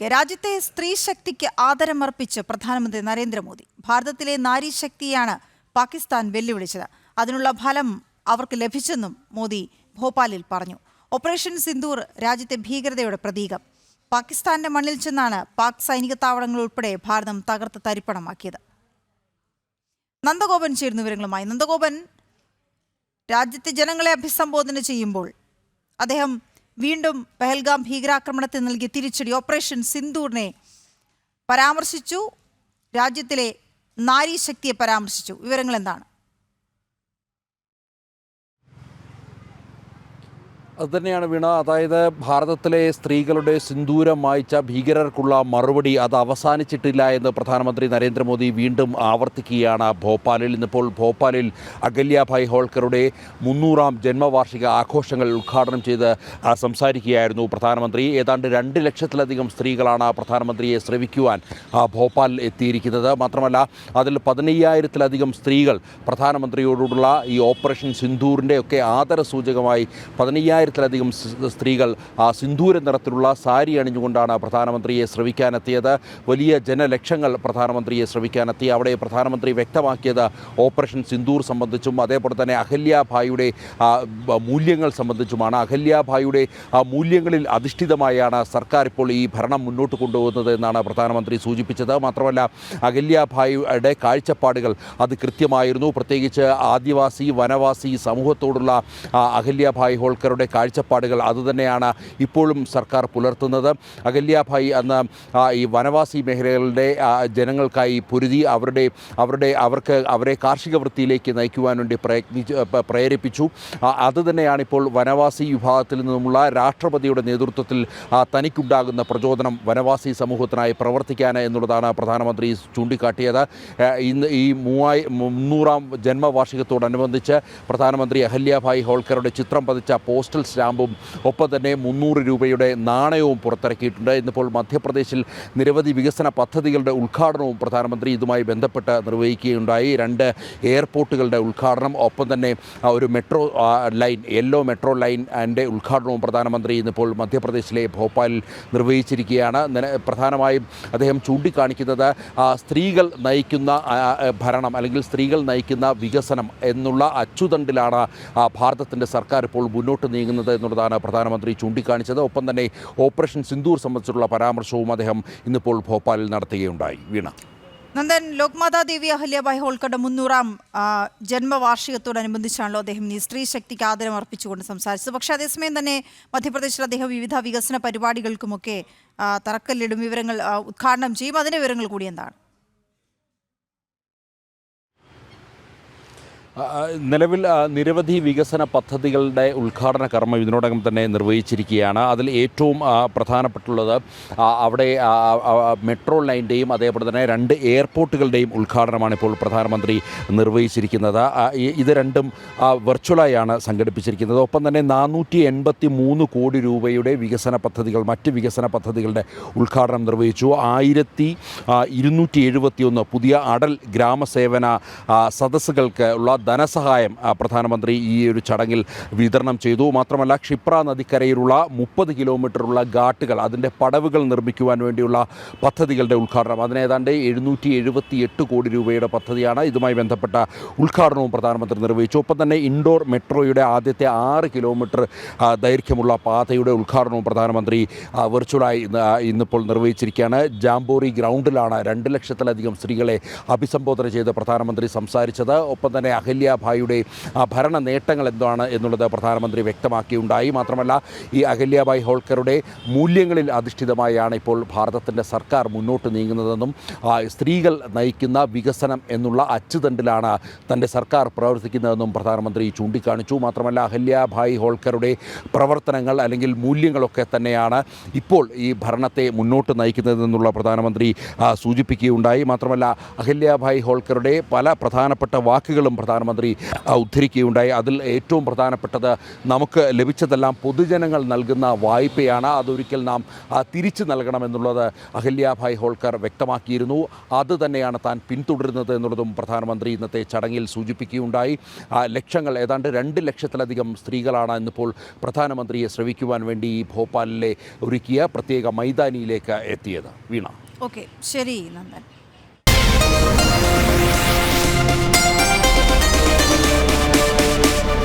രാജ്യത്തെ സ്ത്രീ ശക്തിക്ക് ആദരമർപ്പിച്ച് പ്രധാനമന്ത്രി നരേന്ദ്രമോദി. ഭാരതത്തിലെ നാരീശക്തിയാണ് പാകിസ്ഥാൻ വെല്ലുവിളിച്ചത്. അതിനുള്ള ഫലം അവർക്ക് ലഭിച്ചെന്നും മോദി ഭോപ്പാലിൽ പറഞ്ഞു. ഓപ്പറേഷൻ സിന്ദൂർ രാജ്യത്തെ ഭീകരതയുടെ പ്രതീകം. പാകിസ്ഥാന്റെ മണ്ണിൽ ചെന്നാണ് പാക് സൈനിക താവളങ്ങൾ ഉൾപ്പെടെ ഭാരതം തകർത്ത് തരിപ്പണമാക്കിയത്. നന്ദഗോപൻ ചേരുന്ന വിവരങ്ങളുമായി. നന്ദഗോപൻ, രാജ്യത്തെ ജനങ്ങളെ അഭിസംബോധന ചെയ്യുമ്പോൾ അദ്ദേഹം വീണ്ടും പഹൽഗാം ഭീകരാക്രമണത്തിൽ നൽകിയ തിരിച്ചടി ഓപ്പറേഷൻ സിന്ദൂറിനെ പരാമർശിച്ചു. രാജ്യത്തിലെ നാരീശക്തിയെ പരാമർശിച്ചു. വിവരങ്ങൾ എന്താണ്? അതുതന്നെയാണ് വീണ. അതായത് ഭാരതത്തിലെ സ്ത്രീകളുടെ സിന്ദൂരം മായ്ച്ച ഭീകരർക്കുള്ള മറുപടി അത് അവസാനിച്ചിട്ടില്ല എന്ന് പ്രധാനമന്ത്രി നരേന്ദ്രമോദി വീണ്ടും ആവർത്തിക്കുകയാണ് ഭോപ്പാലിൽ. ഇന്നിപ്പോൾ ഭോപ്പാലിൽ അഹല്യാഭായ് ഹോൾക്കറുടെ 300ാം ജന്മവാർഷിക ആഘോഷങ്ങൾ ഉദ്ഘാടനം ചെയ്ത് സംസാരിക്കുകയായിരുന്നു പ്രധാനമന്ത്രി. ഏതാണ്ട് 2 ലക്ഷത്തിലധികം സ്ത്രീകളാണ് പ്രധാനമന്ത്രിയെ ശ്രവിക്കുവാൻ ഭോപ്പാലിൽ എത്തിയിരിക്കുന്നത്. മാത്രമല്ല അതിൽ 15,000-ത്തിലധികം സ്ത്രീകൾ പ്രധാനമന്ത്രിയോടുള്ള ഈ ഓപ്പറേഷൻ സിന്ദൂറിൻ്റെയൊക്കെ ആദരസൂചകമായി 15,000-ത്തിലധികം സ്ത്രീകൾ സിന്ദൂര നിറത്തിലുള്ള സാരി അണിഞ്ഞുകൊണ്ടാണ് പ്രധാനമന്ത്രിയെ ശ്രവിക്കാനെത്തിയത്. വലിയ ജനലക്ഷങ്ങൾ പ്രധാനമന്ത്രിയെ ശ്രവിക്കാനെത്തി. അവിടെ പ്രധാനമന്ത്രി വ്യക്തമാക്കിയത് ഓപ്പറേഷൻ സിന്ദൂർ സംബന്ധിച്ചും അതേപോലെ തന്നെ അഹല്യാഭായിയുടെ മൂല്യങ്ങൾ സംബന്ധിച്ചുമാണ്. അഹല്യാഭായിയുടെ മൂല്യങ്ങളിൽ അധിഷ്ഠിതമായാണ് സർക്കാർ ഇപ്പോൾ ഈ ഭരണം മുന്നോട്ട് കൊണ്ടുപോകുന്നത് എന്നാണ് പ്രധാനമന്ത്രി സൂചിപ്പിച്ചത്. മാത്രമല്ല അഹല്യാഭായിയുടെ കാഴ്ചപ്പാടുകൾ അത് കൃത്യമായിരുന്നു. പ്രത്യേകിച്ച് ആദിവാസി വനവാസി സമൂഹത്തോടുള്ള അഹല്യാഭായ് ഹോൾക്കറുടെ കാഴ്ചപ്പാടുകൾ അതുതന്നെയാണ് ഇപ്പോഴും സർക്കാർ പുലർത്തുന്നത്. അഹല്യാഭായ് അന്ന് ഈ വനവാസി മേഖലകളുടെ ജനങ്ങൾക്കായി പൊരുതി അവരെ കാർഷിക വൃത്തിയിലേക്ക് നയിക്കുവാൻ വേണ്ടി പ്രേരിപ്പിച്ചു. അതുതന്നെയാണ് ഇപ്പോൾ വനവാസി വിഭാഗത്തിൽ നിന്നുമുള്ള രാഷ്ട്രപതിയുടെ നേതൃത്വത്തിൽ തനിക്കുണ്ടാകുന്ന പ്രചോദനം വനവാസി സമൂഹത്തിനായി പ്രവർത്തിക്കാൻ എന്നുള്ളതാണ് പ്രധാനമന്ത്രി ചൂണ്ടിക്കാട്ടിയത്. ഇന്ന് ഈ 300ാം ജന്മവാർഷികത്തോടനുബന്ധിച്ച് പ്രധാനമന്ത്രി അഹല്യാഭായ് ഹോൾക്കറുടെ ചിത്രം പതിച്ച പോസ്റ്റൽ സ്റ്റാമ്പും ഒപ്പം തന്നെ 300 രൂപയുടെ നാണയവും പുറത്തിറക്കിയിട്ടുണ്ട്. ഇന്നിപ്പോൾ മധ്യപ്രദേശിൽ നിരവധി വികസന പദ്ധതികളുടെ ഉദ്ഘാടനവും പ്രധാനമന്ത്രി ഇതുമായി ബന്ധപ്പെട്ട് നിർവഹിക്കുകയുണ്ടായി. 2 എയർപോർട്ടുകളുടെ ഉദ്ഘാടനം, ഒപ്പം തന്നെ ഒരു metro line, yellow metro line അതിൻ്റെ ഉദ്ഘാടനവും പ്രധാനമന്ത്രി ഇന്നിപ്പോൾ മധ്യപ്രദേശിലെ ഭോപ്പാലിൽ നിർവഹിച്ചിരിക്കുകയാണ്. പ്രധാനമായും അദ്ദേഹം ചൂണ്ടിക്കാണിക്കുന്നത് സ്ത്രീകൾ നയിക്കുന്ന ഭരണം അല്ലെങ്കിൽ സ്ത്രീകൾ നയിക്കുന്ന വികസനം എന്നുള്ള അച്ചുതണ്ടിലാണ് ഭാരതത്തിൻ്റെ സർക്കാർ ഇപ്പോൾ മുന്നോട്ട് നീങ്ങുന്നത് എന്നുള്ളതാണ് പ്രധാനമന്ത്രി ചൂണ്ടിക്കാണിച്ചത്. ഒപ്പം തന്നെ ഓപ്പറേഷൻ സിന്ദൂർ സംബന്ധിച്ചുള്ള പരാമർശവും അദ്ദേഹം ഇന്നിപ്പോൾ ഭോപ്പാലിൽ നടത്തുകയുണ്ടായി. വീണ നന്ദൻ, ലോക്മാതാ ദേവി അഹല്യാഭായ് ഹോൾക്കറുടെ 300ാം ജന്മവാർഷികത്തോടനുബന്ധിച്ചാണല്ലോ അദ്ദേഹം ഈ സ്ത്രീ ശക്തിക്ക് ആദരം അർപ്പിച്ചുകൊണ്ട് സംസാരിച്ചത്. പക്ഷേ അതേസമയം തന്നെ മധ്യപ്രദേശിൽ അദ്ദേഹം വിവിധ വികസന പരിപാടികൾക്കുമൊക്കെ തറക്കല്ലിടും, വിവരങ്ങൾ ഉദ്ഘാടനം ചെയ്യും. അതിൻ്റെ വിവരങ്ങൾ കൂടി എന്താണ്? നിലവിൽ നിരവധി വികസന പദ്ധതികളുടെ ഉദ്ഘാടന കർമ്മം ഇതിനോടകം തന്നെ നിർവഹിച്ചിരിക്കുകയാണ്. അതിൽ ഏറ്റവും പ്രധാനപ്പെട്ടുള്ളത് അവിടെ മെട്രോ ലൈൻ്റെയും അതേപോലെ തന്നെ 2 എയർപോർട്ടുകളുടെയും ഉദ്ഘാടനമാണ് ഇപ്പോൾ പ്രധാനമന്ത്രി നിർവഹിച്ചിരിക്കുന്നത്. ഇത് രണ്ടും വെർച്വലായാണ് സംഘടിപ്പിച്ചിരിക്കുന്നത്. ഒപ്പം തന്നെ 483 കോടി രൂപയുടെ വികസന പദ്ധതികൾ, മറ്റ് വികസന പദ്ധതികളുടെ ഉദ്ഘാടനം നിർവഹിച്ചു. 1271 പുതിയ അടൽ ഗ്രാമസേവന സദസ്സുകൾക്ക് ഉള്ള ധനസഹായം പ്രധാനമന്ത്രി ഈ ഒരു ചടങ്ങിൽ വിതരണം ചെയ്തു. മാത്രമല്ല ക്ഷിപ്ര നദിക്കരയിലുള്ള 30 കിലോമീറ്ററുള്ള ഘാട്ടുകൾ, അതിൻ്റെ പടവുകൾ നിർമ്മിക്കുവാൻ വേണ്ടിയുള്ള പദ്ധതികളുടെ ഉദ്ഘാടനം, അതിനേതാണ്ട് 778 കോടി രൂപയുടെ പദ്ധതിയാണ്. ഇതുമായി ബന്ധപ്പെട്ട ഉദ്ഘാടനവും പ്രധാനമന്ത്രി നിർവഹിച്ചു. ഒപ്പം തന്നെ ഇൻഡോർ മെട്രോയുടെ ആദ്യത്തെ 6 കിലോമീറ്റർ ദൈർഘ്യമുള്ള പാതയുടെ ഉദ്ഘാടനവും പ്രധാനമന്ത്രി വെർച്വലായി ഇന്നിപ്പോൾ നിർവഹിച്ചിരിക്കുകയാണ്. ജാംബോറി ഗ്രൗണ്ടിലാണ് 2 ലക്ഷത്തിലധികം സ്ത്രീകളെ അഭിസംബോധന ചെയ്ത് പ്രധാനമന്ത്രി സംസാരിച്ചത്. ഒപ്പം തന്നെ അഹല്യാഭായിയുടെ ഭരണ നേട്ടങ്ങൾ എന്താണ് എന്നുള്ളത് പ്രധാനമന്ത്രി വ്യക്തമാക്കിയുണ്ടായി. മാത്രമല്ല ഈ അഹല്യാഭായ് ഹോൾക്കറുടെ മൂല്യങ്ങളിൽ അധിഷ്ഠിതമായാണ് ഇപ്പോൾ ഭാരതത്തിൻ്റെ സർക്കാർ മുന്നോട്ട് നീങ്ങുന്നതെന്നും സ്ത്രീകൾ നയിക്കുന്ന വികസനം എന്നുള്ള അച്ചുതണ്ടിലാണ് തൻ്റെ സർക്കാർ പ്രവർത്തിക്കുന്നതെന്നും പ്രധാനമന്ത്രി ചൂണ്ടിക്കാണിച്ചു. മാത്രമല്ല അഹല്യാഭായ് ഹോൾക്കറുടെ പ്രവർത്തനങ്ങൾ അല്ലെങ്കിൽ മൂല്യങ്ങളൊക്കെ തന്നെയാണ് ഇപ്പോൾ ഈ ഭരണത്തെ മുന്നോട്ട് നയിക്കുന്നതെന്നുള്ള പ്രധാനമന്ത്രി സൂചിപ്പിക്കുകയുണ്ടായി. മാത്രമല്ല അഹല്യാഭായ് ഹോൾക്കറുടെ പല പ്രധാനപ്പെട്ട വാക്കുകളും പ്രധാനമന്ത്രി പ്രധാനമന്ത്രി ഉദ്ധരിക്കുകയുണ്ടായി. അതിൽ ഏറ്റവും പ്രധാനപ്പെട്ടത് നമുക്ക് ലഭിച്ചതെല്ലാം പൊതുജനങ്ങൾ നൽകുന്ന വായ്പയാണ്, അതൊരിക്കൽ നാം തിരിച്ചു നൽകണമെന്നുള്ളത് അഹല്യാഭായ് ഹോൾക്കർ വ്യക്തമാക്കിയിരുന്നു. അത് തന്നെയാണ് താൻ പിന്തുടരുന്നത് എന്നുള്ളതും പ്രധാനമന്ത്രി ഇന്നത്തെ ചടങ്ങിൽ സൂചിപ്പിക്കുകയുണ്ടായി. ലക്ഷങ്ങൾ, ഏതാണ്ട് 2 ലക്ഷത്തിലധികം സ്ത്രീകളാണ് ഇന്നിപ്പോൾ പ്രധാനമന്ത്രിയെ ശ്രവിക്കുവാൻ വേണ്ടി ഭോപ്പാലിലെ ഒരുക്കിയ പ്രത്യേക മൈതാനിയിലേക്ക് എത്തിയത്. വീണ. ഓക്കെ, ശരി നന്ദൻ.